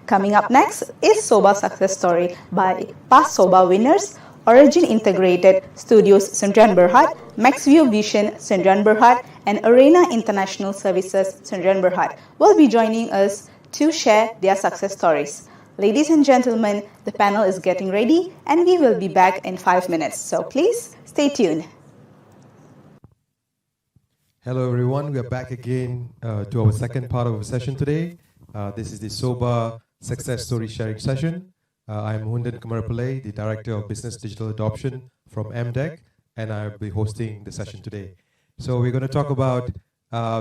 Coming up next is Soba success story by past Soba winners, Origin Integrated Studios Sdn Bhd, Maxvue Vision Sdn Bhd, and Arena International Services Sdn Bhd will be joining us to share their success stories. Ladies and gentlemen, the panel is getting ready and we will be back in 5 minutes. So please stay tuned. Hello everyone, we are back again to our second part of our session today. This is the Soba Success Story Sharing Session. I'm Muhundhan Kamarapullai, the Director of Business Digital Adoption from MDEC, and I'll be hosting the session today. So we're going to talk about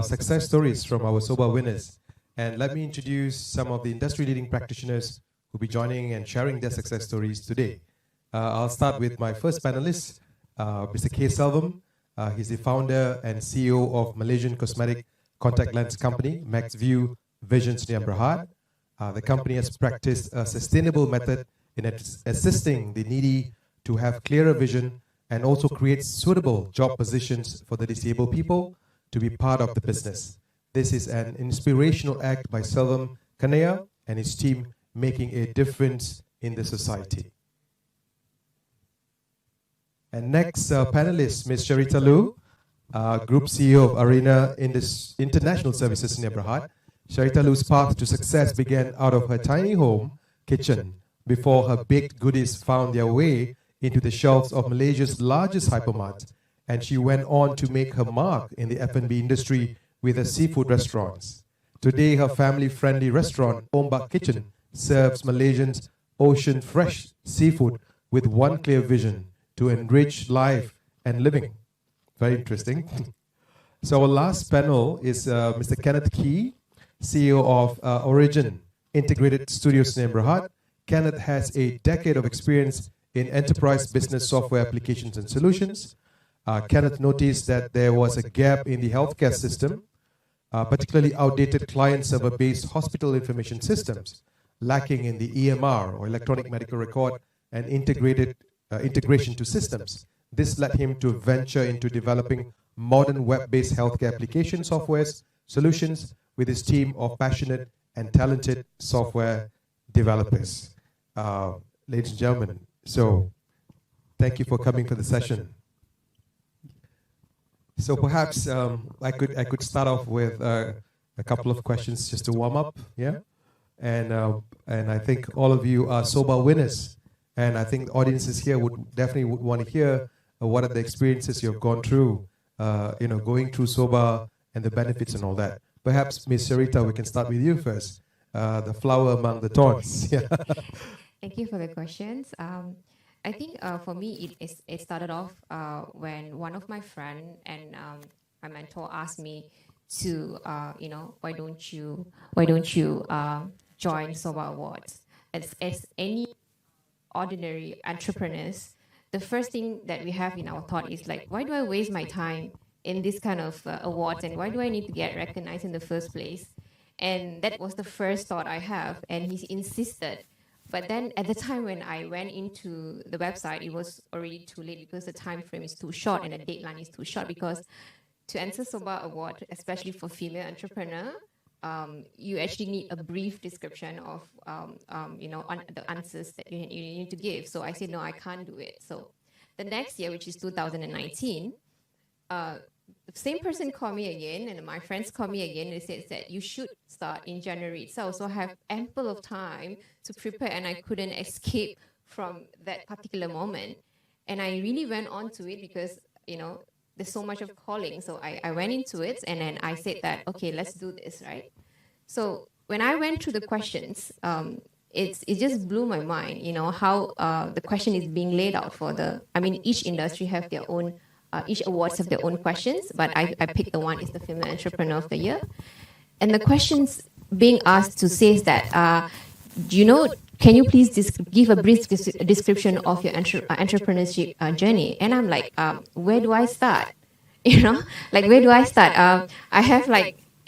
success stories from our Soba winners. And let me introduce some of the industry-leading practitioners who will be joining and sharing their success stories today. I'll start with my first panelist, Mr. K. Selvam. He's the founder and CEO of Malaysian cosmetic contact lens company, Maxvue Vision Sdn Bhd. The company has practiced a sustainable method in assisting the needy to have clearer vision and also creates suitable job positions for the disabled people to be part of the business. This is an inspirational act by Selvam, Kanniah and his team making a difference in the society. And next panelist, Ms. Sharita, Group CEO of Arena International Services Sdn Bhd. Sharita Lu's path to success began out of her tiny home kitchen before her baked goodies found their way into the shelves of Malaysia's largest hypermart, and she went on to make her mark in the F&B industry with her seafood restaurants. Today, her family-friendly restaurant, Ombak Kitchen, serves Malaysians' ocean fresh seafood with one clear vision: to enrich life and living. Very interesting. So our last panel is Mr. Kenneth, CEO of Origin Integrated Studios Sdn Bhd. Kenneth has a decade of experience in enterprise business software applications and solutions. Kenneth noticed that there was a gap in the healthcare system, particularly outdated client-server-based hospital information systems, lacking in the EMR or electronic medical record and integration to systems. This led him to venture into developing modern web-based healthcare application softwares solutions with his team of passionate and talented software developers. Ladies and gentlemen, so thank you for coming for the session. So perhaps I could start off with a couple of questions just to warm up, yeah. And I think all of you are Soba winners, and I think the audiences here would definitely want to hear what are the experiences you've gone through, going through Soba and the benefits and all that. Perhaps Ms. Sharita, we can start with you first. The flower among the thorns. Yeah. Thank you for the questions. I think for me, it started off when one of my friend and my mentor asked me to, why don't you join Soba Awards? As any ordinary entrepreneurs, the first thing that we have in our thought is like, why do I waste my time in this kind of awards, and why do I need to get recognized in the first place? And that was the first thought I have, and he insisted. But then at the time when I went into the website, it was already too late because the time frame is too short and the deadline is too short, because to enter Soba Award, especially for female entrepreneur, you actually need a brief description of the answers that you need to give. So I said, no, I can't do it. So the next year, which is 2019, the same person called me again, and my friends called me again. They said that you should start in January itself. So I have ample of time to prepare, and I couldn't escape from that particular moment. And I really went on to it because, there's so much of calling. So I went into it, and then I said that, okay, let's do this, right? So when I went through the questions, it just blew my mind, how the question is being laid out each industry have their own, each awards have their own questions, but I picked the one is the Female Entrepreneur of the Year. And the questions being asked to say is that, can you please give a brief description of your entrepreneurship journey? And I'm like, where do I start? Where do I start? I have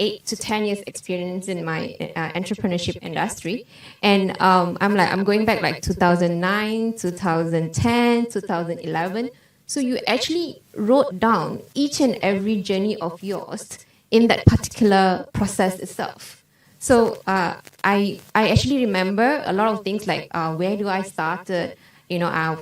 8 to 10 years experience in my entrepreneurship industry. And I'm going back 2009, 2010, 2011. So you actually wrote down each and every journey of yours in that particular process itself. So I I actually remember a lot of things like where do I started,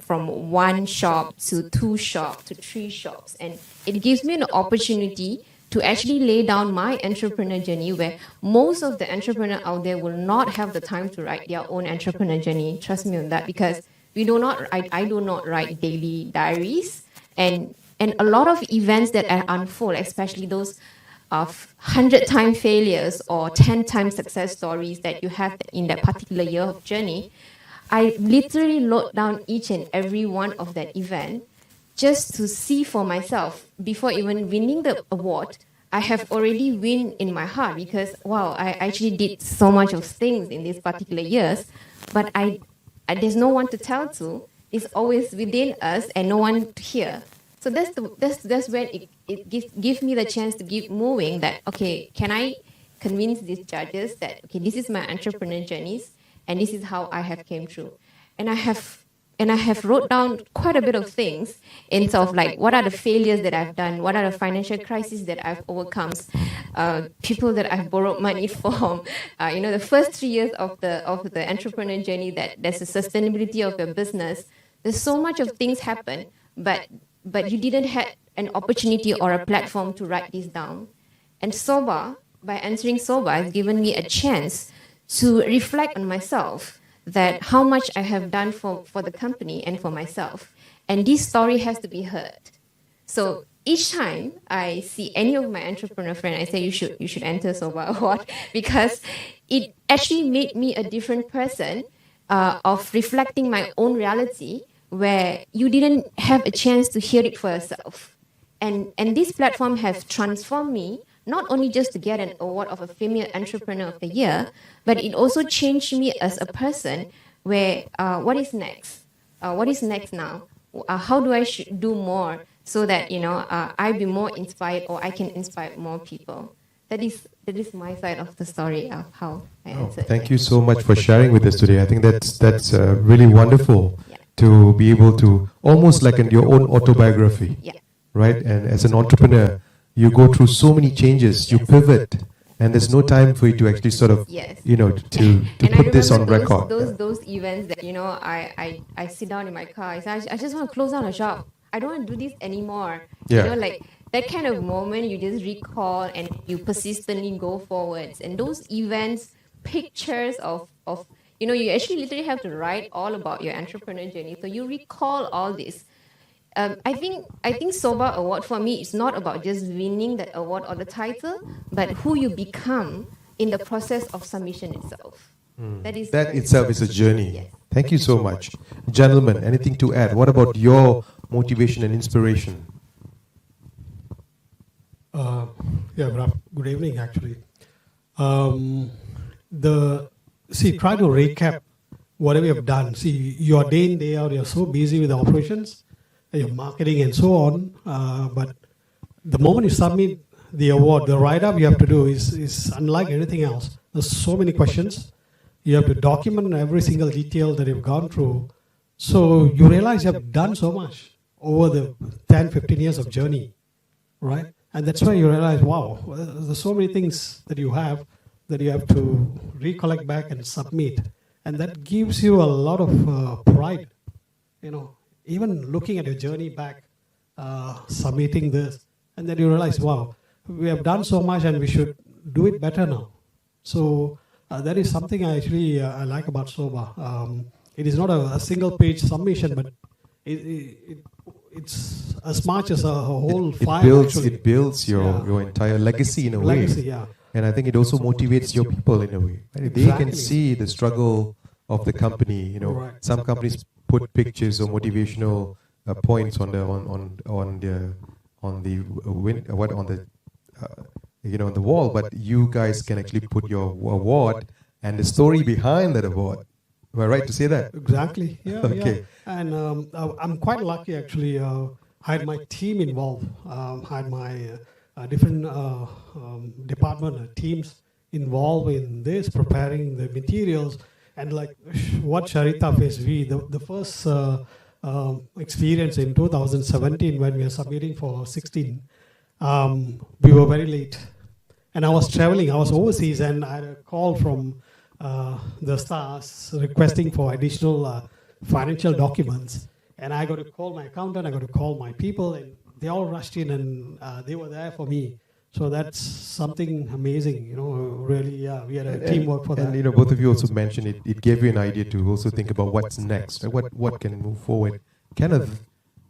from one shop to two shops to three shops. And it gives me an opportunity to actually lay down my entrepreneur journey, where most of the entrepreneurs out there will not have the time to write their own entrepreneur journey. Trust me on that, because I do not write daily diaries, and a lot of events that unfold, especially those of 100-time failures or 10-time success stories that you have in that particular year of journey, I literally wrote down each and every one of that event just to see for myself. Before even winning the award, I have already win in my heart, because wow, I actually did so much of things in these particular years, but there's no one to tell to. It's always within us and no one to hear. So that's when it gives me the chance to keep moving. That okay, can I convince these judges that okay, this is my entrepreneur journeys and this is how I have came through, and I have wrote down quite a bit of things in sort of like what are the failures that I've done, what are the financial crises that I've overcome, people that I've borrowed money from. The first 3 years of the entrepreneur journey, that there's the sustainability of your business. There's so much of things happen, but you didn't have an opportunity or a platform to write this down. And Soba, by answering Soba, has given me a chance to reflect on myself, that how much I have done for the company and for myself. And this story has to be heard. So each time I see any of my entrepreneur friends, I say you should enter Soba Award, because it actually made me a different person, of reflecting my own reality, where you didn't have a chance to hear it for yourself. And this platform has transformed me, not only just to get an award of a Female Entrepreneur of the Year, but it also changed me as a person, where what is next? What is next now? How do I do more so that I be more inspired, or I can inspire more people? That is my side of the story of how I answered. Thank you so much for sharing with us today. I think that's really wonderful. Yeah. To be able to, almost like in your own autobiography, Yeah. right? And as an entrepreneur, you go through so many changes, you pivot, and there's no time for you to actually sort of, Yes. to put this on record. Those events that I sit down in my car. I say, I just want to close down a shop. I don't want to do this anymore. Yeah. Like that kind of moment, you just recall and you persistently go forwards. And those events, pictures of you actually literally have to write all about your entrepreneur journey. So you recall all this. I think Soba Award for me is not about just winning that award or the title, but who you become in the process of submission itself. That Itself is a journey. Yes. Thank you so much. Gentlemen, anything to add? What about your motivation and inspiration? Good evening, actually. Try to recap whatever you've done. See, your day in, day out, you're so busy with the operations, your marketing and so on, but the moment you submit the award, the write-up you have to do is unlike anything else. There's so many questions. You have to document every single detail that you've gone through. So you realize you have done so much over the 10, 15 years of journey, right? And that's why you realize, wow, there's so many things that you have to recollect back and submit. And that gives you a lot of pride, even looking at your journey back, submitting this, and then you realize, wow, we have done so much and we should do it better now. So that is something I like about Soba. It is not a single page submission, but it's as much as a whole file. It builds your entire legacy in a way. Yeah. And I think it also motivates your people in a way. Right? They can see the struggle of the company. Right. Some companies put pictures or motivational points on the wall, but you guys can actually put your award and the story behind that award. Am I right to say that? Exactly. Yeah. Okay. Yeah. And I'm quite lucky actually. I had my team involved. Had my different department teams involved in this, preparing the materials, and like what Sharita faced, the first experience in 2017 when we were submitting for 16, we were very late, and I was traveling. I was overseas, and I had a call from the stars requesting for additional financial documents. And I got to call my accountant, I got to call my people, and they all rushed in and they were there for me. So that's something amazing, really, yeah, we had a teamwork for that. And both of you also mentioned it gave you an idea to also think about what's next, right? What can move forward. Kenneth,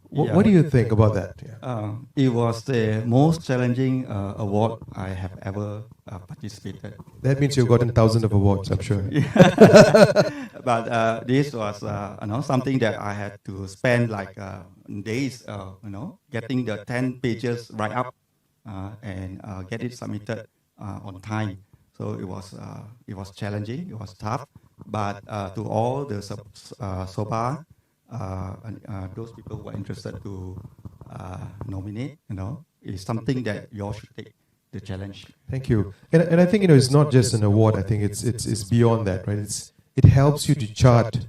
what do you think about that? Yeah. It was the most challenging award I have ever participated. That means you've gotten thousands of awards, I'm sure. But this was something that I had to spend like days, getting the 10 pages right up and get it submitted on time. So it was challenging, it was tough. But to all the Soba, those people who are interested to nominate, is something that you all should take the challenge. Thank you. And I think it's not just an award. I think it's beyond that, right? It helps you to chart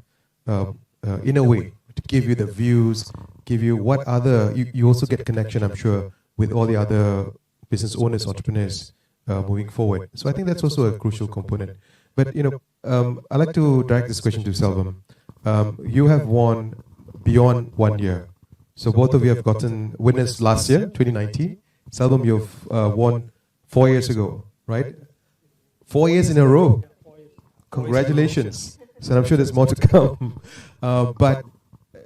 in a way to give you the views, give you what other you also get connection, I'm sure, with all the other business owners, entrepreneurs moving forward. So I think that's also a crucial component. But I'd like to direct this question to Selvam. You have won beyond 1 year. So both of you have gotten winners last year, 2019. Selvam, you've won 4 years ago, right? 4 years in a row. Congratulations. So I'm sure there's more to come. But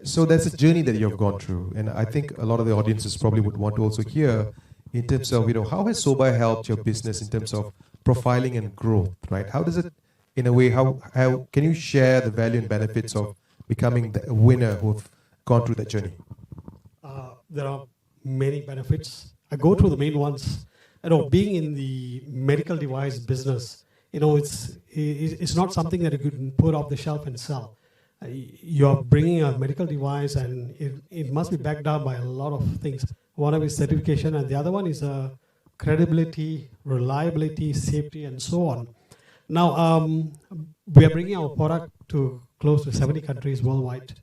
so that's a journey that you've gone through. And I think a lot of the audiences probably would want to also hear in terms of, how has Soba helped your business in terms of profiling and growth, right? How does it, in a way, how can you share the value and benefits of becoming the winner who've gone through that journey? There are many benefits. I go through the main ones. Being in the medical device business, it's not something that you can put off the shelf and sell. You're bringing a medical device, and it must be backed up by a lot of things. One of is certification, and the other one is credibility, reliability, safety, and so on. Now, we are bringing our product to close to 70 countries worldwide,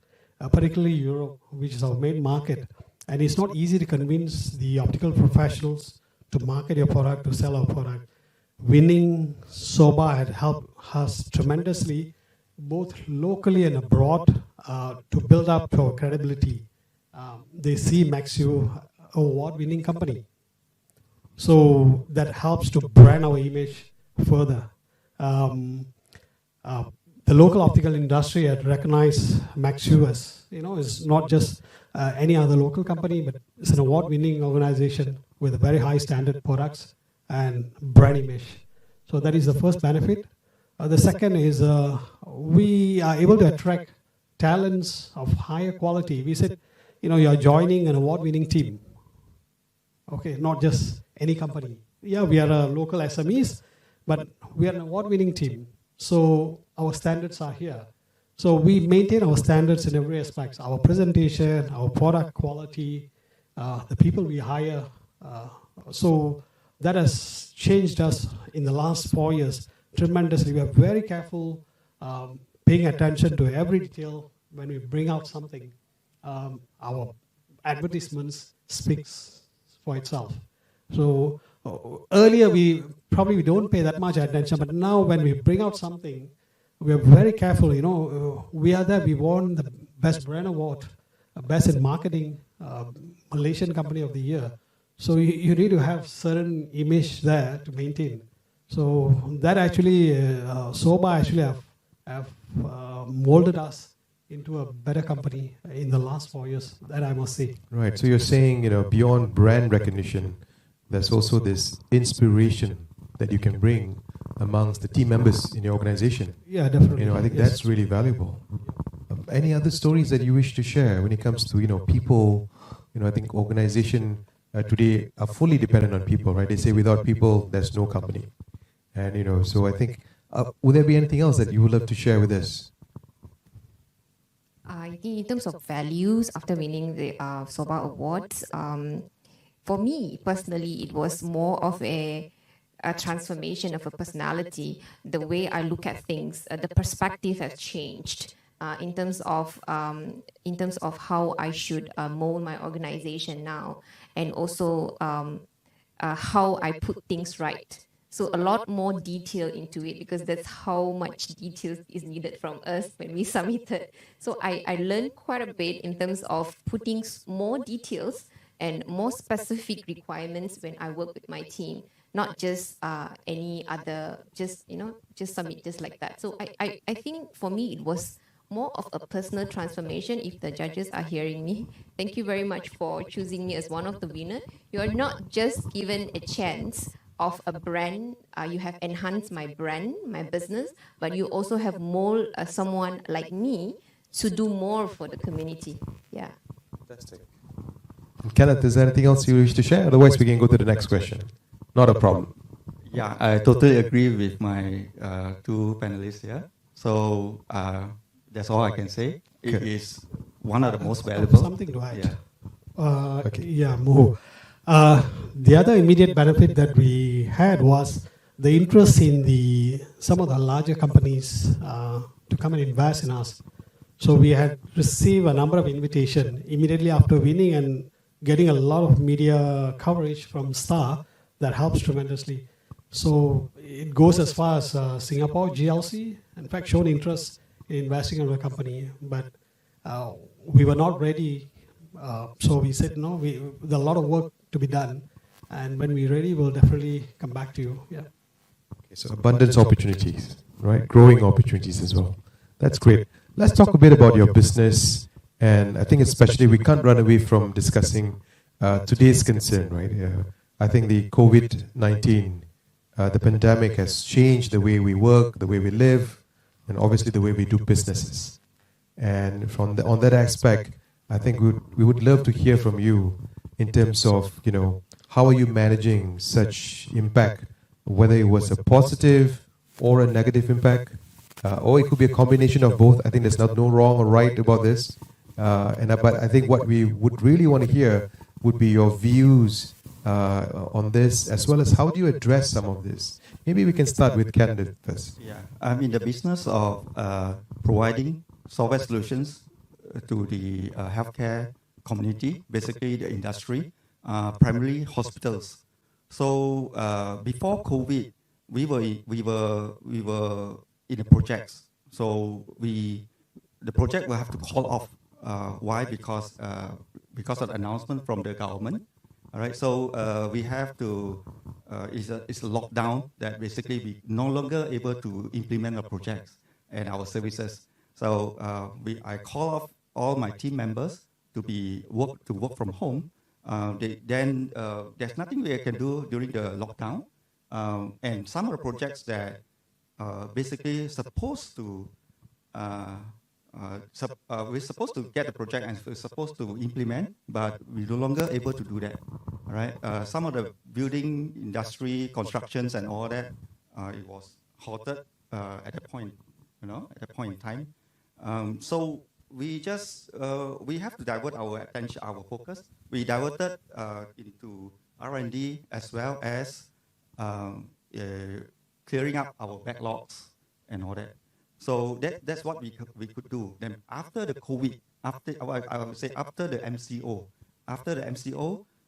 particularly Europe, which is our main market. And it's not easy to convince the optical professionals to market your product, to sell our product. Winning Soba had helped us tremendously, both locally and abroad, to build up our credibility. They see Maxvue award-winning company. So that helps to brand our image further. The local optical industry had recognized Maxvue as, is not just any other local company, but it's an award-winning organization with a very high standard products and brand image. So that is the first benefit. The second is we are able to attract talents of higher quality. We said, you're joining an award-winning team. Okay, not just any company. Yeah, we are a local SMEs, but we are an award-winning team. So our standards are here. So we maintain our standards in every aspect. Our presentation, our product quality, the people we hire. So that has changed us in the last 4 years tremendously. We are very careful, paying attention to every detail when we bring out something. Our advertisements speaks for itself. So earlier we don't pay that much attention, but now when we bring out something, we are very careful. We are there. We won the Best Brand Award, Best in Marketing, Malaysian Company of the Year. So you need to have certain image there to maintain. So that actually, Soba actually have molded us into a better company in the last 4 years, that I must say. Right. So you're saying, beyond brand recognition, there's also this inspiration that you can bring amongst the team members in your organization. Yeah, definitely. I think that's really valuable. Any other stories that you wish to share when it comes to, people? I think organization today are fully dependent on people, right? They say without people, there's no company. And, so I think, would there be anything else that you would love to share with us? I think in terms of values, after winning the Soba Awards, for me personally, it was more of a transformation of a personality. The way I look at things, the perspective has changed in terms of how I should mold my organization now, and also how I put things right. So a lot more detail into it because that's how much details is needed from us when we submitted. So I learned quite a bit in terms of putting more details and more specific requirements when I work with my team, not just any other, just submit just like that. So I think for me it was more of a personal transformation. If the judges are hearing me, thank you very much for choosing me as one of the winners. You are not just given a chance of a brand, you have enhanced my brand, my business, but you also have more someone like me to do more for the community. Yeah. Fantastic. Kenneth, is there anything else you wish to share? Otherwise, we can go to the next question. Not a problem. Yeah, I totally agree with my two panelists here. So that's all I can say. It is one of the most valuable. Something to add. Yeah. Yeah, Muhu. The other immediate benefit that we had was the interest in some of the larger companies to come and invest in us. So we had received a number of invitations immediately after winning and getting a lot of media coverage from Star that helps tremendously. So it goes as far as Singapore, GLC, in fact, shown interest in investing in our company. But we were not ready. So we said, no, there's a lot of work to be done. And when we're ready, we'll definitely come back to you. Yeah. Okay, so abundance opportunities, right? Growing opportunities as well. That's great. Let's talk a bit about your business. And I think especially we can't run away from discussing today's concern, right? I think the COVID-19, the pandemic has changed the way we work, the way we live, and obviously the way we do businesses. And on that aspect, I think we would love to hear from you in terms of, how are you managing such impact, whether it was a positive or a negative impact, or it could be a combination of both. I think there's no wrong or right about this. But I think what we would really want to hear would be your views on this, as well as how do you address some of this. Maybe we can start with Kenneth first. Yeah, I'm in the business of providing software solutions to the healthcare community, basically the industry, primarily hospitals. So before COVID, we were in the projects. So the project will have to call off. Why? Because of the announcement from the government. All right. So we have to. It's a lockdown that basically we no longer able to implement our projects and our services. So I call off all my team members to work from home. Then there's nothing we can do during the lockdown. And some of the projects that basically supposed to we're supposed to get the project and we're supposed to implement, but we're no longer able to do that. All right. Some of the building industry, constructions, and all that, it was halted at that point. At that point in time. So we just we have to divert our attention, our focus. We diverted into R&D as well as clearing up our backlogs and all that. So that's what we could do. Then after the COVID, I would say after the MCO,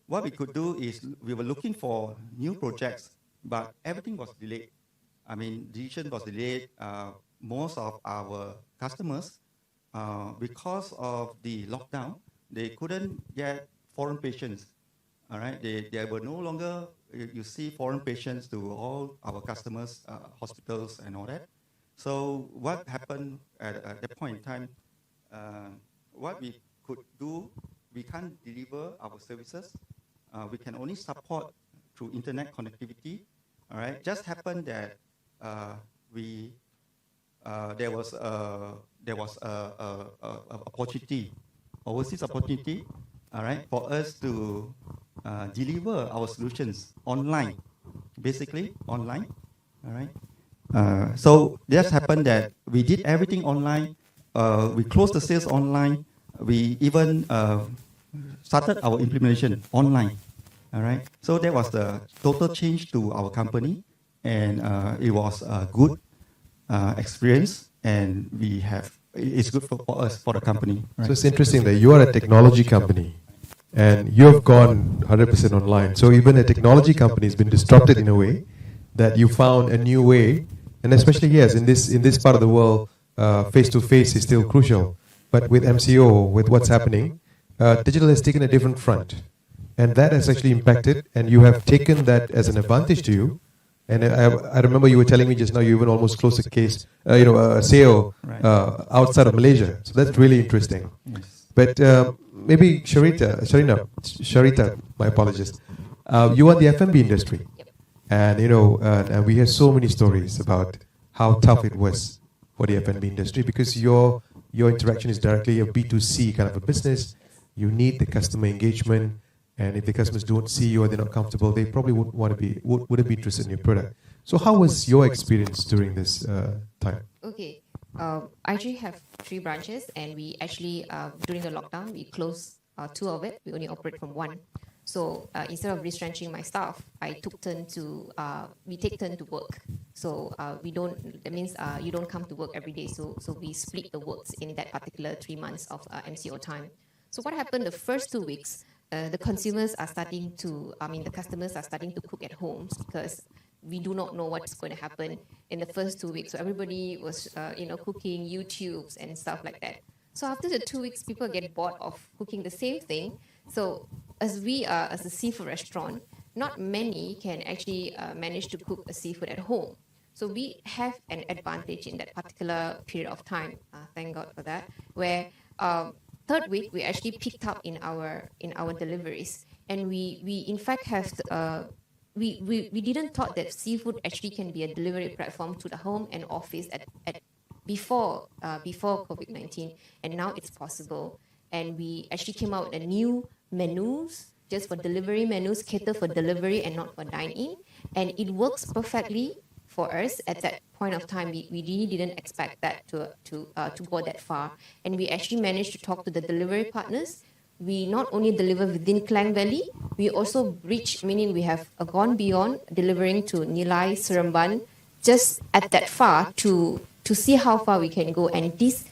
what we could do is we were looking for new projects, but everything was delayed. I mean, decision was delayed. Most of our customers, because of the lockdown, they couldn't get foreign patients. All right, they were no longer. You see foreign patients to all our customers, hospitals and all that. So what happened at that point in time, what we could do, we can't deliver our services. We can only support through internet connectivity. All right. Just happened that there was a opportunity, overseas opportunity. All right, for us to deliver our solutions online, basically online. All right. So just happened that we did everything online. We closed the sales online. We even started our implementation online. All right. So that was the total change to our company, and it was a good experience. And it's good for us, for the company. Right? So it's interesting that you are a technology company, and you have gone 100% online. So even a technology company has been disrupted in a way. that you found a new way, and especially yes, in this part of the world, face to face is still crucial. But with MCO, with what's happening, digital has taken a different front, and that has actually impacted. And you have taken that as an advantage to you. And I remember you were telling me just now you even almost closed a case, a sale outside of Malaysia. So that's really interesting. Yes. But maybe Sharita, my apologies. You are in the F&B industry, and and we hear so many stories about how tough it was for the F&B industry because your interaction is directly a B2C kind of a business. You need the customer engagement. And if the customers don't see you or they're not comfortable, they probably wouldn't be interested in your product. So how was your experience during this time? Okay. I actually have 3 branches, and we actually, during the lockdown, we closed 2 of it. We only operate from 1. So instead of retrenching my staff, we take turn to work. So that means you don't come to work every day. So we split the works in that particular 3 months of MCO time. So what happened the first 2 weeks? The customers are starting to cook at home because we do not know what's going to happen in the first 2 weeks. So everybody was, cooking YouTubes and stuff like that. So after the 2 weeks, people get bored of cooking the same thing. So as a seafood restaurant, not many can actually manage to cook a seafood at home. So we have an advantage in that particular period of time. Thank God for that. Where 3rd week, we actually picked up in our deliveries, and we in fact have we didn't thought that seafood actually can be a delivery platform to the home and office at before COVID-19, and now it's possible. And we actually came out with a new menus just for delivery menus, cater for delivery and not for dine-in, and it works perfectly for us at that point of time. We really didn't expect that to go that far, and we actually managed to talk to the delivery partners. We not only deliver within Klang Valley, we also reach, meaning we have gone beyond delivering to Nilai, Seremban, just at that far to see how far we can go. And this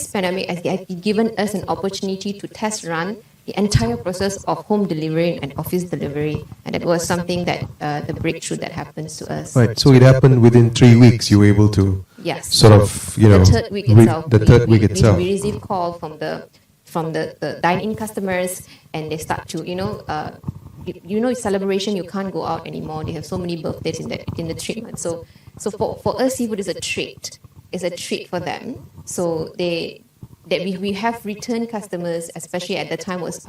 pandemic has given us an opportunity to test run the entire process of home delivery and office delivery, and it was something that the breakthrough that happens to us. Right. So it happened within 3 weeks. You were able to sort of the 3rd week itself. The 3rd week itself. We received call from the dine-in customers, and they start to celebration. You can't go out anymore. They have so many birthdays in the 3 months. So for us, seafood is a treat. It's a treat for them. So we have return customers, especially at the time was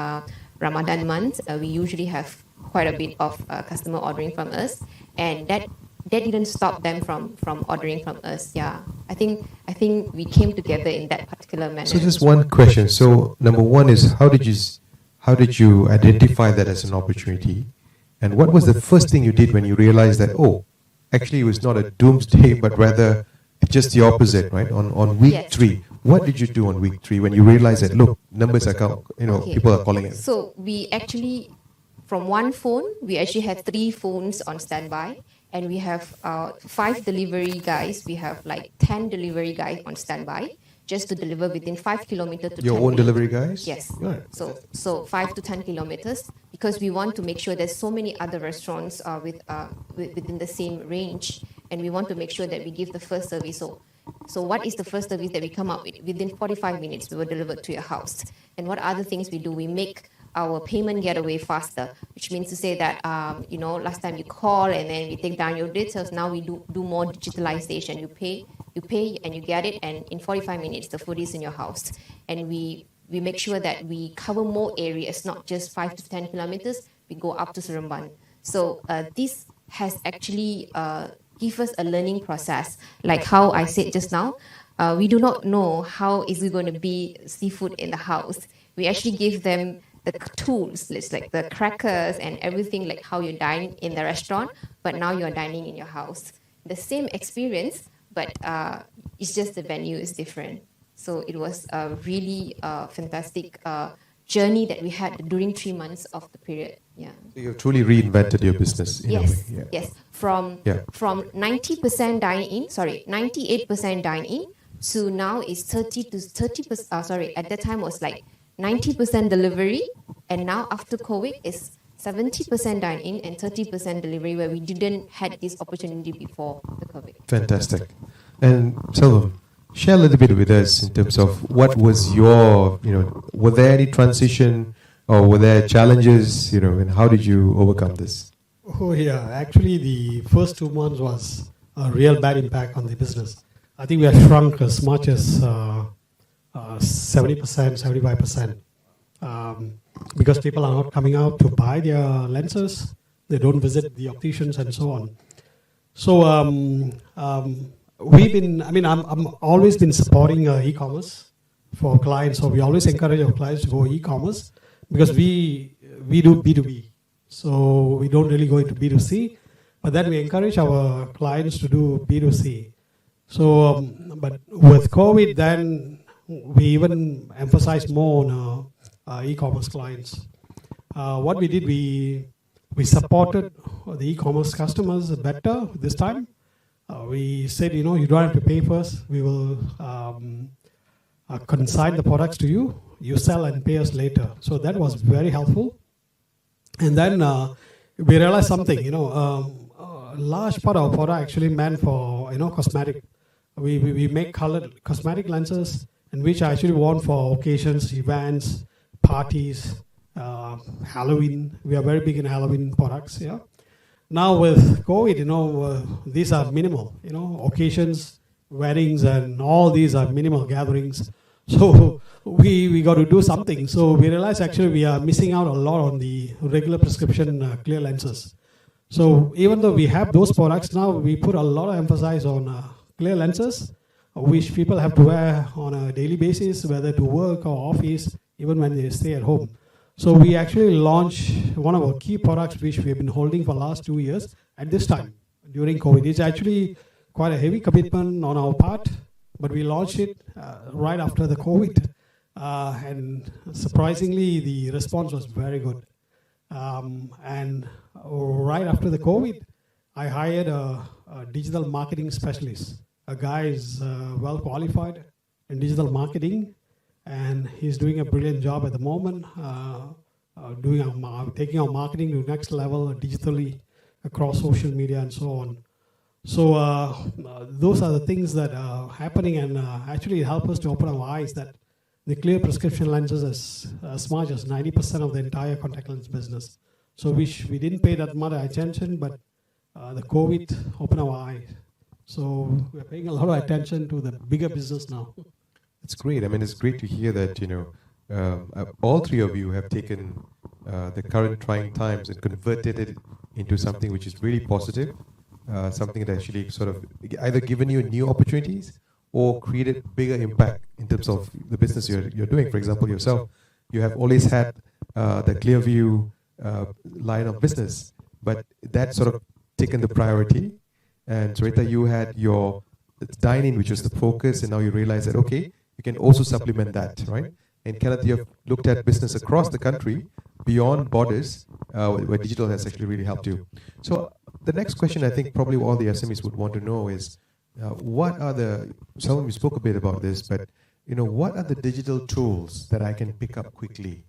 Ramadan month. We usually have quite a bit of customer ordering from us, and that didn't stop them from ordering from us. Yeah, I think we came together in that particular manner. So just one question. So number one is how did you identify that as an opportunity, and what was the first thing you did when you realized that actually it was not a doomsday but rather just the opposite, right? On week 3. What did you do on week 3 when you realized that, look, numbers are people are calling it? So we actually, from 1 phone, we actually had 3 phones on standby, and we have 5 delivery guys. We have like 10 delivery guys on standby just to deliver within 5 kilometers to 10 Your own delivery guys? Yes. Right. So 5 to 10 kilometers, because we want to make sure there's so many other restaurants within the same range, and we want to make sure that we give the first service. So what is the first service that we come up with? Within 45 minutes, we were delivered to your house. And what other things we do? We make our payment getaway faster, which means to say that, last time you call and then we take down your details. Now we do more digitalization. You pay and you get it. And in 45 minutes, the food is in your house. And we make sure that we cover more areas, not just 5 to 10 kilometers. We go up to Seremban. So this has actually give us a learning process. Like how I said just now, we do not know how is it going to be seafood in the house. We actually give them the tools, it's like the crackers and everything, like how you dine in the restaurant, but now you're dining in your house. The same experience, but it's just the venue is different. So it was a really fantastic journey that we had during 3 months of the period. Yeah. So you've truly reinvented your business in a way. Yeah. Yes. From 90% dine-in, 98% dine-in, to now is 30%. At that time was like 90% delivery, and now after COVID is 70% dine-in and 30% delivery, where we didn't had this opportunity before the COVID. Fantastic. And Selvam, share a little bit with us in terms of what was your, were there any transition or were there challenges, and how did you overcome this? Oh yeah, actually the first 2 months was a real bad impact on the business. I think we have shrunk as much as 70%, 75%. Because people are not coming out to buy their lenses, they don't visit the opticians and so on. So I'm always been supporting e-commerce for clients. So we always encourage our clients to go e-commerce because we do B2B. So we don't really go into B2C, but then we encourage our clients to do B2C. So, but with COVID, then we even emphasize more on e-commerce clients. What we did, we supported the e-commerce customers better this time. We said, you don't have to pay first. We will consign the products to you. You sell and pay us later. So that was very helpful. And then we realized something, a large part of our product actually meant for, cosmetic. We make colored cosmetic lenses, and which I actually worn for occasions, events, parties, Halloween. We are very big in Halloween products, yeah. Now with COVID, these are minimal, occasions, weddings, and all these are minimal gatherings. So we got to do something. So we realized actually we are missing out a lot on the regular prescription clear lenses. So even though we have those products now, we put a lot of emphasis on clear lenses, which people have to wear on a daily basis, whether to work or office, even when they stay at home. So we actually launched one of our key products, which we have been holding for the last 2 years at this time, during COVID. It's actually quite a heavy commitment on our part, but we launched it right after the COVID. And surprisingly, the response was very good. And right after the COVID, I hired a digital marketing specialist. A guy is well qualified in digital marketing, and he's doing a brilliant job at the moment, taking our marketing to the next level digitally across social media and so on. So those are the things that are happening, and actually help us to open our eyes that the clear prescription lenses is as much as 90% of the entire contact lens business. So we didn't pay that much attention, but the COVID opened our eyes. So we're paying a lot of attention to the bigger business now. It's great. I mean, it's great to hear that, all three of you have taken the current trying times and converted it into something which is really positive, something that actually sort of either given you new opportunities or created bigger impact in terms of the business you're doing. For example, yourself, you have always had the Clearview line of business, but that sort of taken the priority. And Sharita, you had your dine-in, which was the focus, and now you realize that, okay, you can also supplement that, right? And Kenneth, you have looked at business across the country, beyond borders, where digital has actually really helped you. So the next question I think probably all the SMEs would want to know is, what are Selvam, you spoke a bit about this, but what are the digital tools that I can pick up quickly,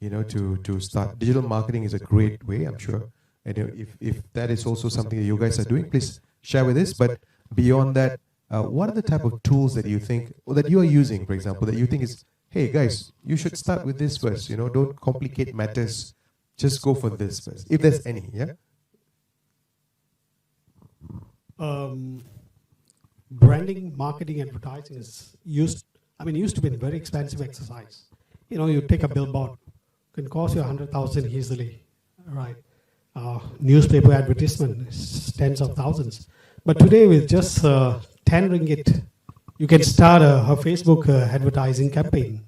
to start? Digital marketing is a great way, I'm sure. And if that is also something that you guys are doing, please share with us. But beyond that, what are the type of tools that you think, or that you are using, for example, that you think is, hey guys, you should start with this first, don't complicate matters, just go for this first, if there's any, yeah? Branding, marketing, advertising used to be a very expensive exercise. You take a billboard, it can cost you 100,000 easily, right? Newspaper advertisement is tens of thousands. But today with just 10 ringgit, you can start a Facebook advertising campaign.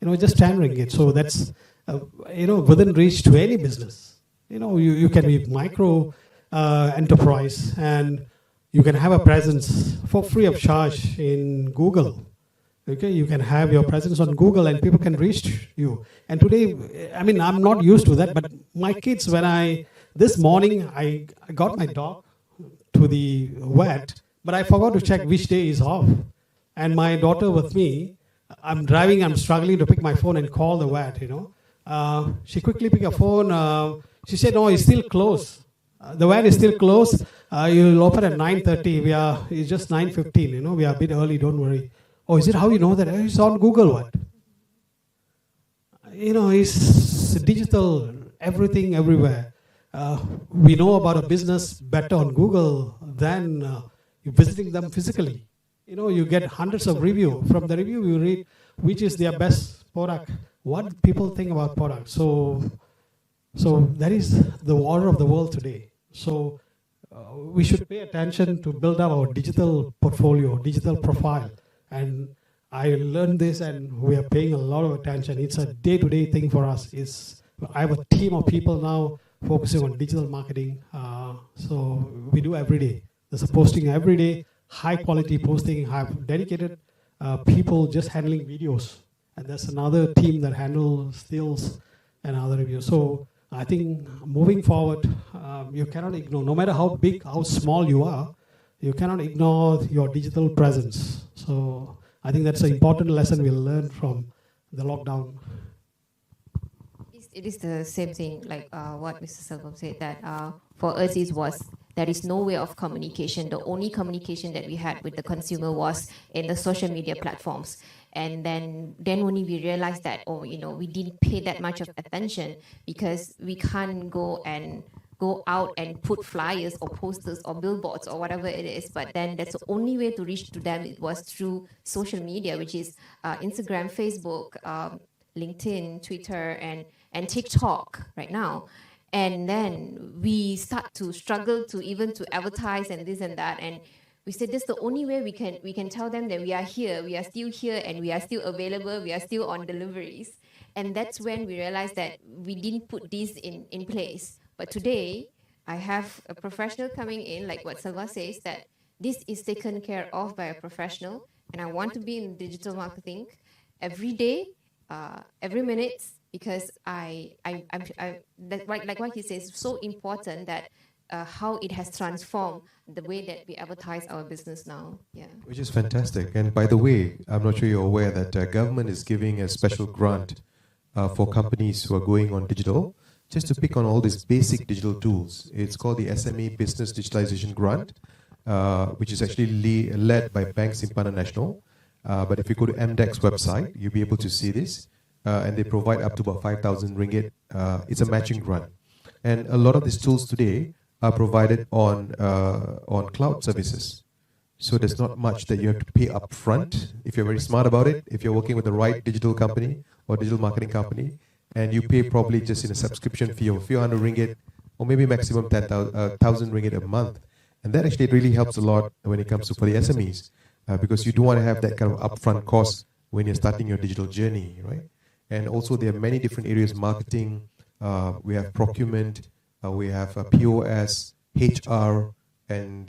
Just 10 ringgit. So that's, within reach to any business. You can be micro enterprise, and you can have a presence for free of charge in Google. Okay, you can have your presence on Google and people can reach you. And today, I'm not used to that, but my kids, this morning, I got my dog to the vet, but I forgot to check which day is off. And my daughter with me, I'm driving, I'm struggling to pick my phone and call the vet, She quickly picked a phone. She said, no, it's still closed. The van is still closed. You'll open at 9:30. It's just 9:15. We are a bit early. Don't worry. Oh, is it how you know that? It's on Google. What? It's digital. Everything, everywhere. We know about a business better on Google than visiting them physically. You get hundreds of reviews. From the review, you read which is their best product, what people think about products. So that is the order of the world today. So we should pay attention to build up our digital portfolio, digital profile. And I learned this, and we are paying a lot of attention. It's a day-to-day thing for us. I have a team of people now focusing on digital marketing. So we do every day. There's a posting every day, high-quality posting. I have dedicated people just handling videos. And there's another team that handles stills and other reviews. So I think moving forward, you cannot ignore, no matter how big, how small you are, you cannot ignore your digital presence. So I think that's an important lesson we'll learn from the lockdown. It is the same thing like what Mr. Selvam said, that for us there is no way of communication. The only communication that we had with the consumer was in the social media platforms. And then only we realized that, we didn't pay that much of attention because we can't go out and put flyers or posters or billboards or whatever it is. But then that's the only way to reach to them. It was through social media, which is Instagram, Facebook, LinkedIn, Twitter, and TikTok right now. And then we start to struggle to advertise and this and that. And we said that's the only way we can tell them that we are here, we are still here, and we are still available, we are still on deliveries. And that's when we realized that we didn't put this in place. But today, I have a professional coming in, like what Selva says, that this is taken care of by a professional, and I want to be in digital marketing every day, every minute, because like what he says, it's so important that how it has transformed the way that we advertise our business now. Yeah. Which is fantastic. And by the way, I'm not sure you're aware that government is giving a special grant for companies who are going on digital, just to pick on all these basic digital tools. It's called the SME Business Digitalization Grant, which is actually led by Bank Simpanan Nasional. But if you go to MDEC's website, you'll be able to see this. And they provide up to about 5,000 ringgit. It's a matching grant. And a lot of these tools today are provided on cloud services. So there's not much that you have to pay upfront if you're very smart about it, if you're working with the right digital company or digital marketing company, and you pay probably just in a subscription fee of a few hundred ringgit or maybe maximum 10,000 ringgit a month. And that actually really helps a lot when it comes to for the SMEs because you don't want to have that kind of upfront cost when you're starting your digital journey, right? And also there are many different areas, marketing, we have procurement, we have POS, HR, and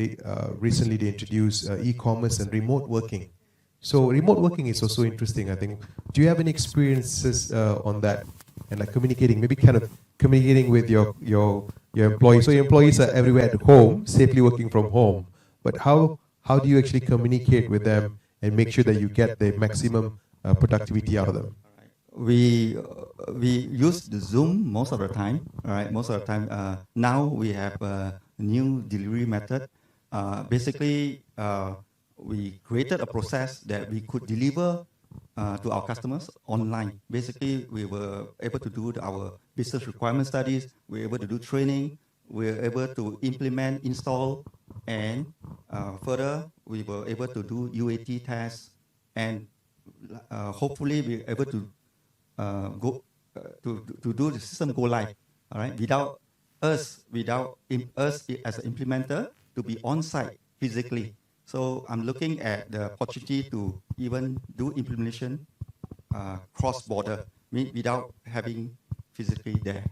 recently they introduced e-commerce and remote working. So remote working is also interesting, I think. Do you have any experiences on that? And like communicating, maybe kind of communicating with your employees. So your employees are everywhere at home, safely working from home. But how do you actually communicate with them and make sure that you get the maximum productivity out of them? We use the Zoom most of the time. All right, most of the time. Now we have a new delivery method. Basically, we created a process that we could deliver to our customers online. Basically, we were able to do our business requirement studies. We were able to do training. We were able to implement, install, and further, we were able to do UAT tests, and hopefully, we were able to to do the system go live. All right, without us as an implementer to be on site physically. So I'm looking at the opportunity to even do implementation cross-border, without having physically there.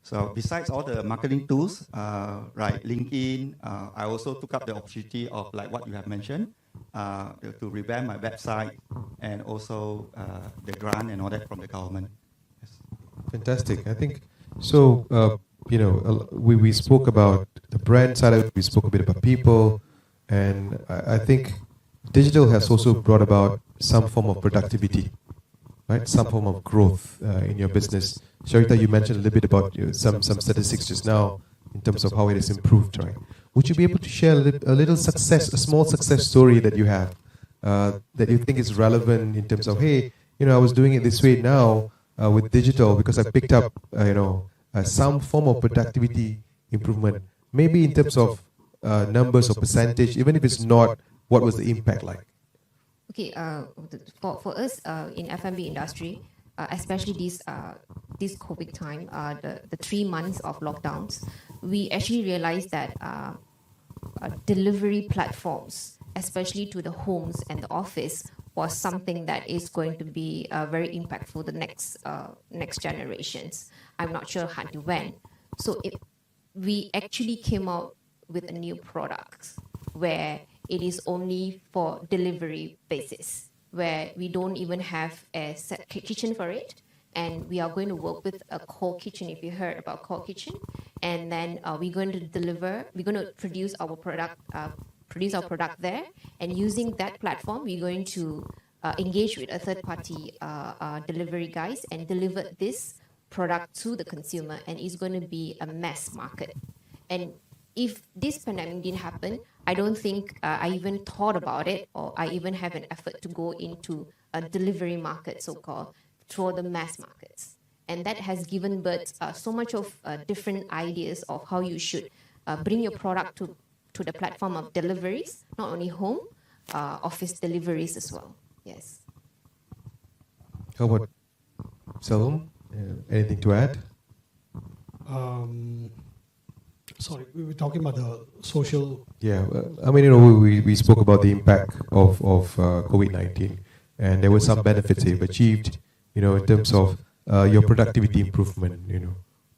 So besides all the marketing tools, right, LinkedIn, I also took up the opportunity of like what you have mentioned, to revamp my website and also the grant and all that from the government. Yes. Fantastic. I think so. We spoke about the brand side of it. We spoke a bit about people. And I think digital has also brought about some form of productivity. right? Some form of growth in your business. Sharita, you mentioned a little bit about some statistics just now in terms of how it has improved, right? Would you be able to share a little success, a small success story that you have that you think is relevant in terms of, hey, I was doing it this way now with digital because I picked up, some form of productivity improvement, maybe in terms of numbers or percentage, even if it's not, what was the impact like? Okay, for us in F&B industry, especially this COVID time, the 3 months of lockdowns, we actually realized that delivery platforms, especially to the homes and the office, was something that is going to be very impactful the next generations. I'm not sure how to when. So we actually came out with a new product where it is only for delivery basis, where we don't even have a set kitchen for it. And we are going to work with a core kitchen, if you heard about core kitchen. And then we're going to produce our product there. And using that platform, we're going to engage with a third-party delivery guys and deliver this product to the consumer. And it's going to be a mass market. And if this pandemic didn't happen, I don't think I even thought about it, or I even have an effort to go into a delivery market, so-called, through the mass markets. And that has given birth so much of different ideas of how you should bring your product to the platform of deliveries, not only home, office deliveries as well. Yes. How about Selvam? Anything to add? Sorry, we were talking about the social. Yeah, I mean, we spoke about the impact of COVID-19, and there were some benefits you've achieved, in terms of your productivity improvement.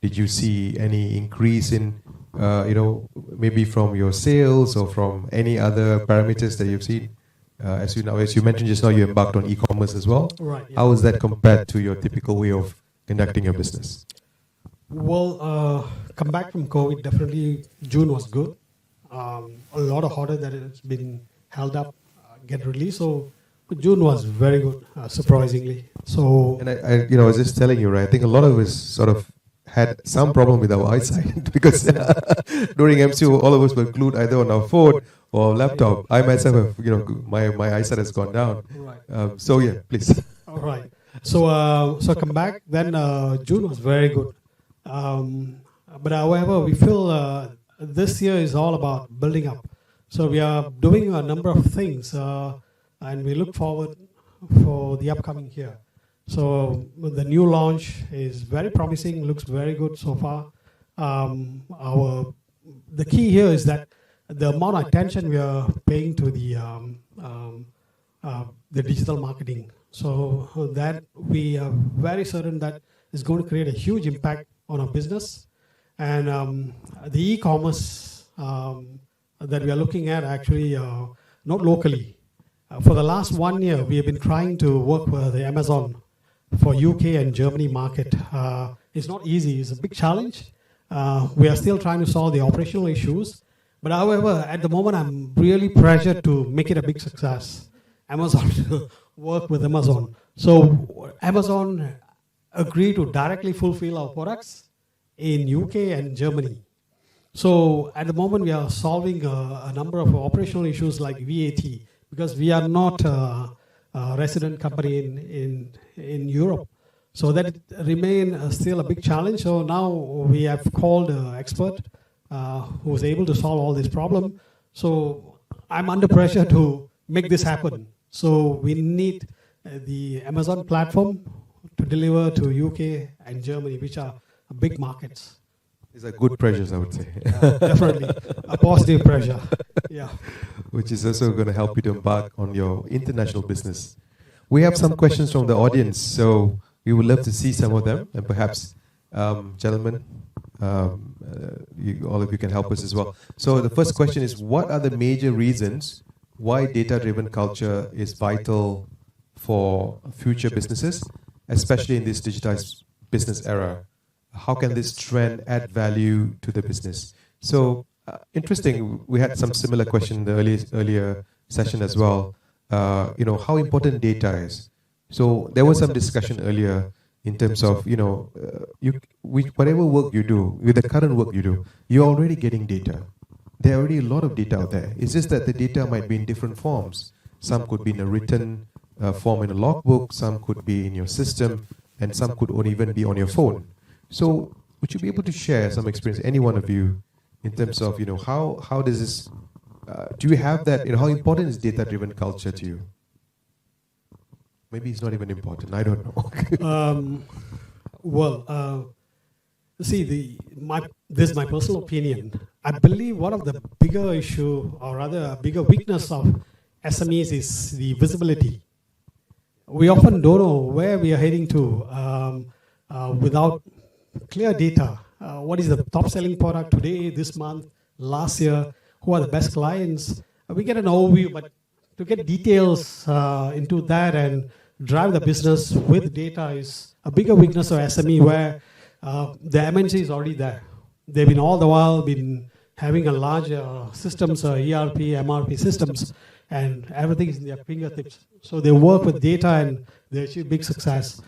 Did you see any increase in, maybe from your sales or from any other parameters that you've seen? As you mentioned just now, you embarked on e-commerce as well. Right. Yeah. How is that compared to your typical way of conducting your business? Well, come back from COVID, definitely June was good. A lot of order that has been held up get released. So June was very good, surprisingly. So, and I was just telling you, right? I think a lot of us sort of had some problem with our eyesight because during MCU, all of us were glued either on our phone or laptop. I myself have, my eyesight has gone down. Right. So yeah, please. All right. So come back. Then June was very good. But however, we feel this year is all about building up. So we are doing a number of things, and we look forward for the upcoming year. So the new launch is very promising, looks very good so far. The key here is that the amount of attention we are paying to the digital marketing. So that we are very certain that is going to create a huge impact on our business. And the e-commerce that we are looking at actually not locally. For the last 1 year, we have been trying to work with the Amazon for UK and Germany market. It's not easy. It's a big challenge. We are still trying to solve the operational issues. But however, at the moment, I'm really pressured to make it a big success. Amazon, work with Amazon. So Amazon agreed to directly fulfill our products in UK and Germany. So at the moment, we are solving a number of operational issues like VAT, because we are not a resident company in Europe. So that remains still a big challenge. So now we have called an expert who is able to solve all this problem. So I'm under pressure to make this happen. So we need the Amazon platform to deliver to UK and Germany, which are big markets. These are good pressures, I would say. Definitely. A positive pressure. Yeah. Which is also going to help you to embark on your international business. We have some questions from the audience, so we would love to see some of them. And perhaps, gentlemen, all of you can help us as well. So the first question is, what are the major reasons why data-driven culture is vital for future businesses, especially in this digitized business era? How can this trend add value to the business? So, interesting, we had some similar question in the earlier session as well. How important data is. So there was some discussion earlier in terms of, whatever work you do, with the current work you do, you're already getting data. There are already a lot of data out there. It's just that the data might be in different forms. Some could be in a written form in a logbook, some could be in your system, and some could even be on your phone. So would you be able to share some experience, any one of you, in terms of, how does this, do you have that, how important is data-driven culture to you? Maybe it's not even important, I don't know. This is my personal opinion. I believe one of the bigger issue, or rather a bigger weakness of SMEs is the visibility. We often don't know where we are heading to without clear data. What is the top selling product today, this month, last year? Who are the best clients? We get an overview, but to get details into that and drive the business with data is a bigger weakness of SME, where the MNC is already there. They've been all the while been having a large systems, ERP, MRP systems, and everything is in their fingertips. So they work with data and they achieve big success.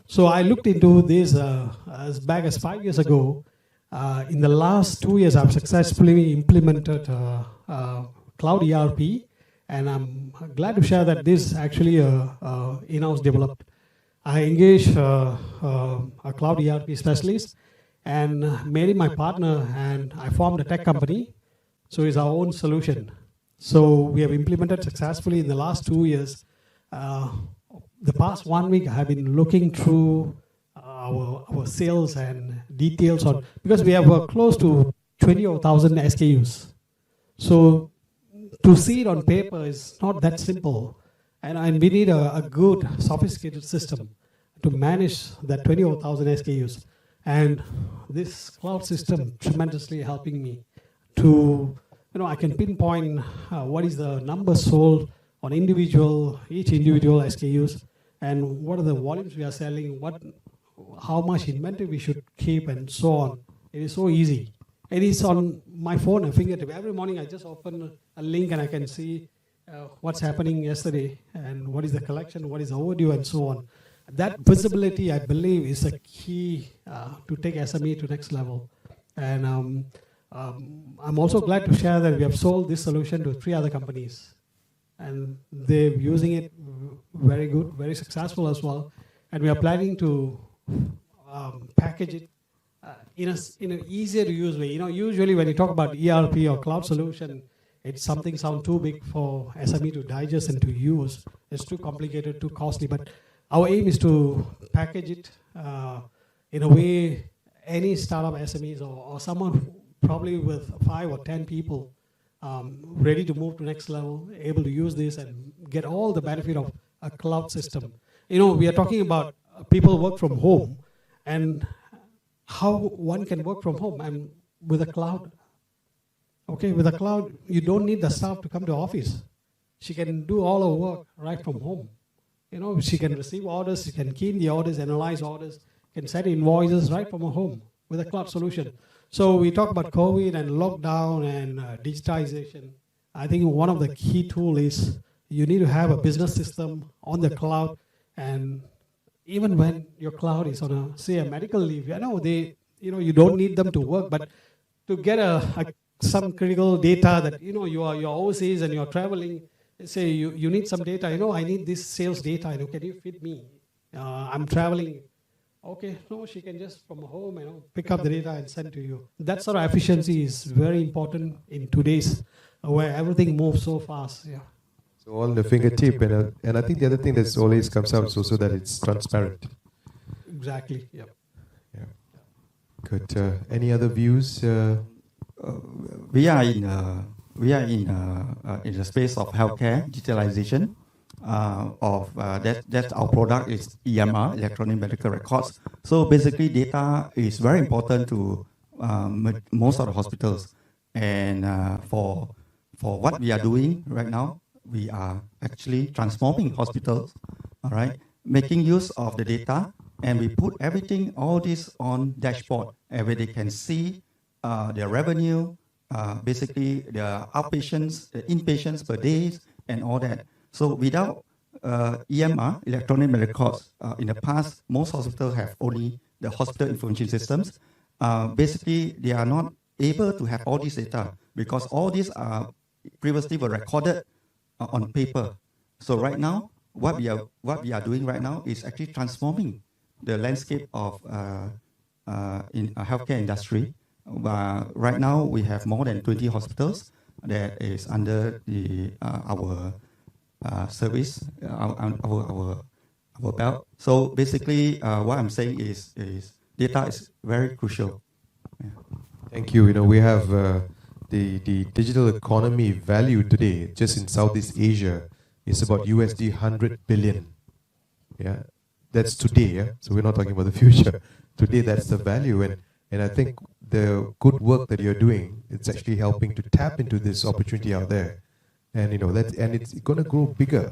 So I looked into this as back as 5 years ago. In the last 2 years, I've successfully implemented cloud ERP, and I'm glad to share that this is actually in-house developed. I engaged a cloud ERP specialist and married my partner, and I formed a tech company. So it's our own solution. So we have implemented successfully in the last 2 years. The past 1 week, I have been looking through our sales and details on, because we have close to 20,000 SKUs. So to see it on paper is not that simple. And we need a good, sophisticated system to manage that 20,000 SKUs. And this cloud system tremendously helping me to, I can pinpoint what is the number sold on each individual SKUs, and what are the volumes we are selling, how much inventory we should keep, and so on. It is so easy. It is on my phone, a fingertip. Every morning I just open a link and I can see what's happening yesterday and what is the collection, what is overdue, and so on. That visibility, I believe, is a key to take SME to next level. And I'm also glad to share that we have sold this solution to 3 other companies. And they're using it very good, very successful as well. And we are planning to package it in an easier to use way. Usually when you talk about ERP or cloud solution, it's something sound too big for SME to digest and to use. It's too complicated, too costly. But our aim is to package it in a way any startup SMEs or someone probably with 5 or 10 people ready to move to next level, able to use this and get all the benefit of a cloud system. We are talking about people work from home and how one can work from home and with a cloud. Okay, with a cloud, you don't need the staff to come to office. She can do all her work right from home. She can receive orders, she can key in the orders, analyze orders, can send invoices right from her home with a cloud solution. So we talk about COVID and lockdown and digitization. I think one of the key tools is you need to have a business system on the cloud. And even when your cloud is on say a medical leave, you don't need them to work, but to get some critical data that you're overseas and you're traveling, say you need some data. I need this sales data. Can you feed me? I'm traveling. Okay, no, she can just from home, pick up the data and send to you. That sort of efficiency is very important in today's where everything moves so fast. Yeah. So all in the fingertip, and I think the other thing that always comes out is also that it's transparent. Exactly. Yeah. Yeah. Good. Any other views? We are in the space of healthcare digitalization. That's our product is EMR, electronic medical records. So basically, data is very important to most of the hospitals. And for what we are doing right now, we are actually transforming hospitals. All right, making use of the data, and we put everything, all this on dashboard, where they can see their revenue, basically the outpatients, the inpatients per day, and all that. So without EMR, electronic medical records, in the past, most hospitals have only the hospital information systems. Basically, they are not able to have all this data because all these are previously were recorded on paper. So right now, what we are doing right now is actually transforming the landscape of in a healthcare industry. Right now, we have more than 20 hospitals that is under the our service, our belt. So basically, what I'm saying is data is very crucial. Yeah. Thank you. You know, we have the digital economy value today, just in Southeast Asia, is about USD 100 billion. Yeah, that's today. Yeah, so we're not talking about the future. Today, that's the value, and I think the good work that you're doing, it's actually helping to tap into this opportunity out there, and you know and it's going to grow bigger.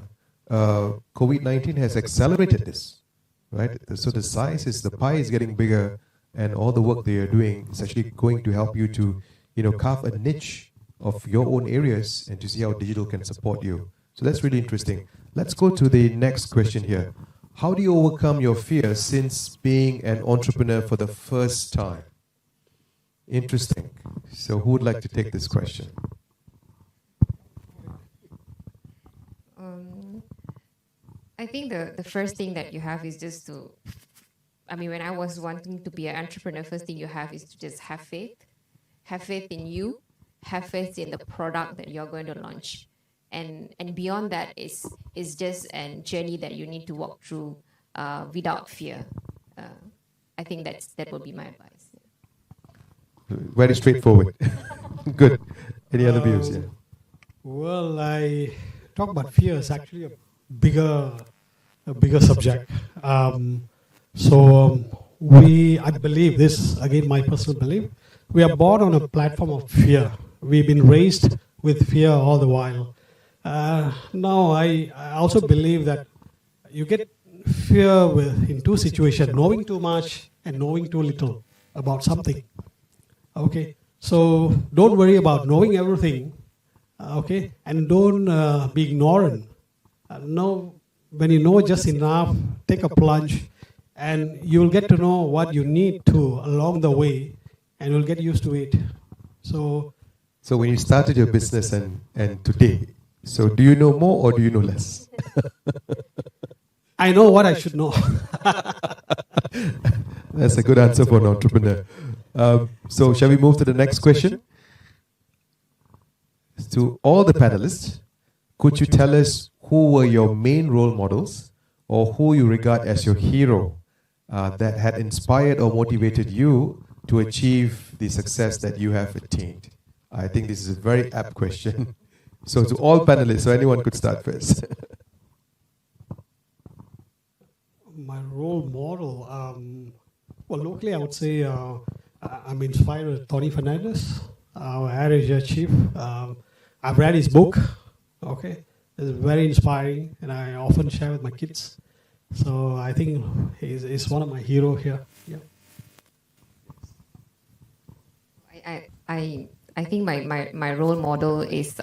COVID-19 has accelerated this, right? So the pie is getting bigger, and all the work that you're doing is actually going to help you to, you know, carve a niche of your own areas and to see how digital can support you. So that's really interesting. Let's go to the next question here. How do you overcome your fear since being an entrepreneur for the first time? Interesting. So who would like to take this question? I think the first thing that you have is just to, I mean, when I was wanting to be an entrepreneur, first thing you have is to just have faith. Have faith in you, have faith in the product that you're going to launch. And beyond that is just a journey that you need to walk through without fear. I think that would be my advice. Very straightforward. Good. Any other views? Yeah. Well, I talk about fear is actually a bigger subject. I believe this, again, my personal belief, we are born on a platform of fear. We've been raised with fear all the while. Now, I also believe that you get fear in two situations, knowing too much and knowing too little about something. Okay, so don't worry about knowing everything, okay, and don't be ignorant. When you know just enough, take a plunge, and you'll get to know what you need to along the way, and you'll get used to it. So when you started your business and today, so do you know more or do you know less? I know what I should know. That's a good answer for an entrepreneur. So shall we move to the next question? To all the panelists, could you tell us who were your main role models or who you regard as your hero that had inspired or motivated you to achieve the success that you have attained? I think this is a very apt question. So to all panelists, so anyone could start first. My role model, well, locally I would say I'm inspired with Tony Fernandez, our Air Asia chief. I've read his book, okay? It's very inspiring, and I often share with my kids. So I think he's one of my heroes here. Yeah. I think my role model is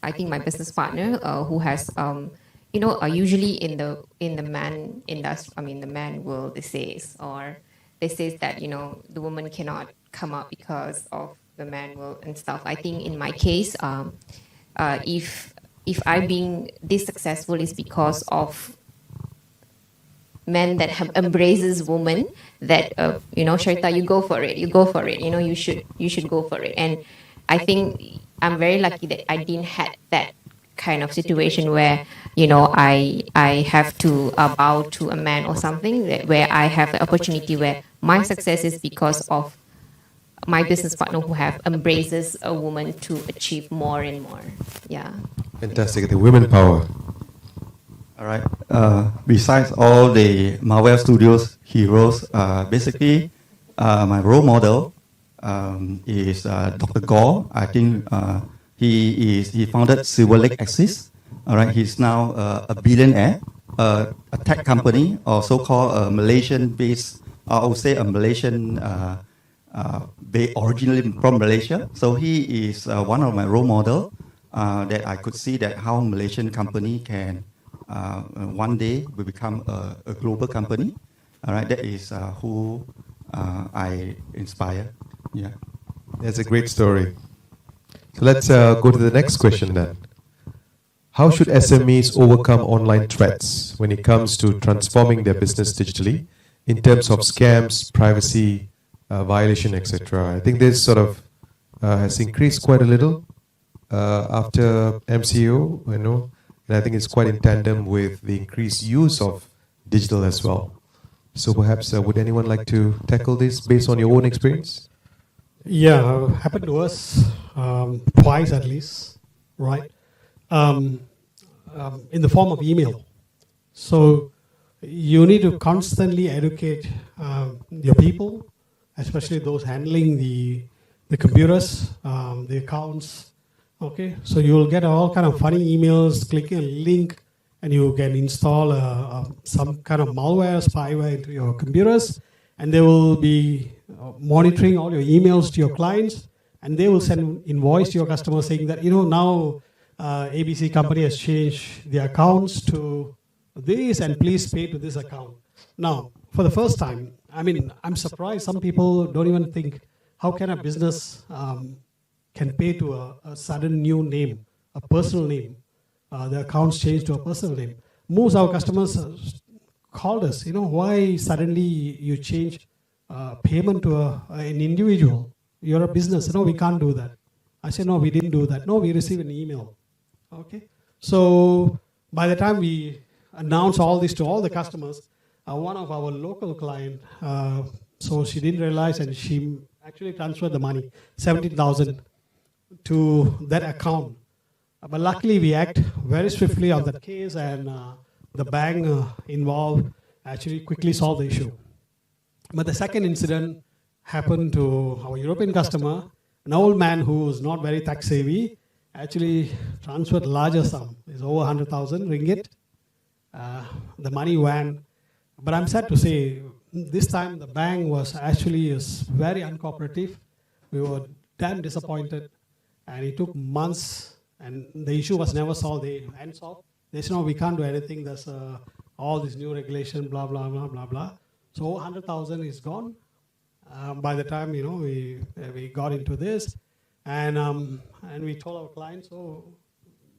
I think my business partner who has usually in the man industry, I mean the man world, they say that the woman cannot come up because of the man world and stuff. I think in my case, if I being this successful is because of men that have embraces women, that Sharita, you go for it, you should go for it. And I think I'm very lucky that I didn't have that kind of situation where I have to bow to a man or something, where I have the opportunity where my success is because of my business partner who have embraces a woman to achieve more and more. Yeah. Fantastic. The women power. All right. Besides all the Marvel Studios heroes, basically, my role model is Dr. Gore. I think he founded Silver Lake Axis. All right. He's now a billionaire, a tech company, or so-called Malaysian-based. I would say a Malaysian, originally from Malaysia. So he is one of my role model that I could see that how Malaysian company can one day we become a global company. All right, that is who I inspire. Yeah. That's a great story. So let's go to the next question then. How should SMEs overcome online threats when it comes to transforming their business digitally in terms of scams, privacy, violation, etc.? I think this sort of has increased quite a little after MCO, and I think it's quite in tandem with the increased use of digital as well. So perhaps would anyone like to tackle this based on your own experience? Yeah, happened to us twice at least, right? In the form of email. So you need to constantly educate your people, especially those handling the computers, the accounts. Okay, so you will get all kind of funny emails, clicking a link, and you can install some kind of malware, spyware into your computers, and they will be monitoring all your emails to your clients, and they will send invoice to your customers saying that, now ABC company has changed their accounts to this, and please pay to this account. Now, for the first time, I'm surprised some people don't even think, how can a business can pay to a sudden new name, a personal name? The accounts changed to a personal name. Most of our customers called us, why suddenly you change payment to an individual? You're a business. No, we can't do that. I said, no, we didn't do that. No, we received an email. Okay. So by the time we announced all this to all the customers, one of our local client, so she didn't realize, and she actually transferred the money, 17,000 to that account. But luckily, we act very swiftly on that case, and the bank involved actually quickly solved the issue. But the second incident happened to our European customer, an old man who was not very tech savvy, actually transferred larger sum. It's over 100,000 ringgit. The money went. But I'm sad to say, this time the bank was actually very uncooperative. We were damn disappointed, and it took months, and the issue was never solved. They said, no, we can't do anything. There's all this new regulation, blah, blah, blah, blah, blah. So 100,000 is gone. By the time, we got into this, and we told our clients,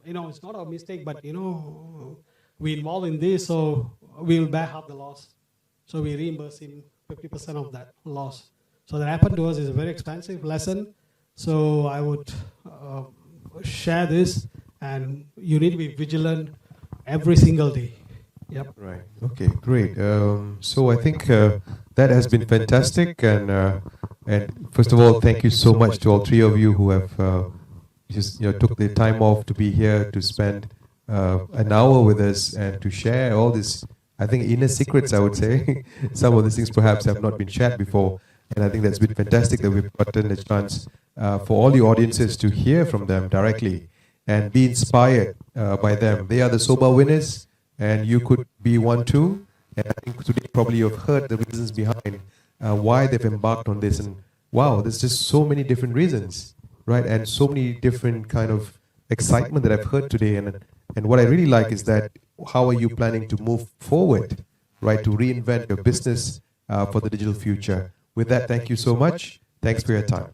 it's not our mistake, but, we involved in this, so we'll bear half the loss. So we reimburse him 50% of that loss. So that happened to us is a very expensive lesson. So I would share this, and you need to be vigilant every single day. Yep. Right. Okay. Great. So I think that has been fantastic, and first of all, thank you so much to all three of you who have just took the time off to be here to spend an hour with us and to share all this. I think inner secrets, I would say. Some of these things perhaps have not been shared before, and I think that's been fantastic that we've gotten a chance for all the audiences to hear from them directly and be inspired by them. They are the Soba winners, and you could be one too. And I think today probably you've heard the reasons behind why they've embarked on this. And wow, there's just so many different reasons, right? And so many different kind of excitement that I've heard today. And what I really like is that how are you planning to move forward, right, to reinvent your business for the digital future? With that, thank you so much. Thanks for your time.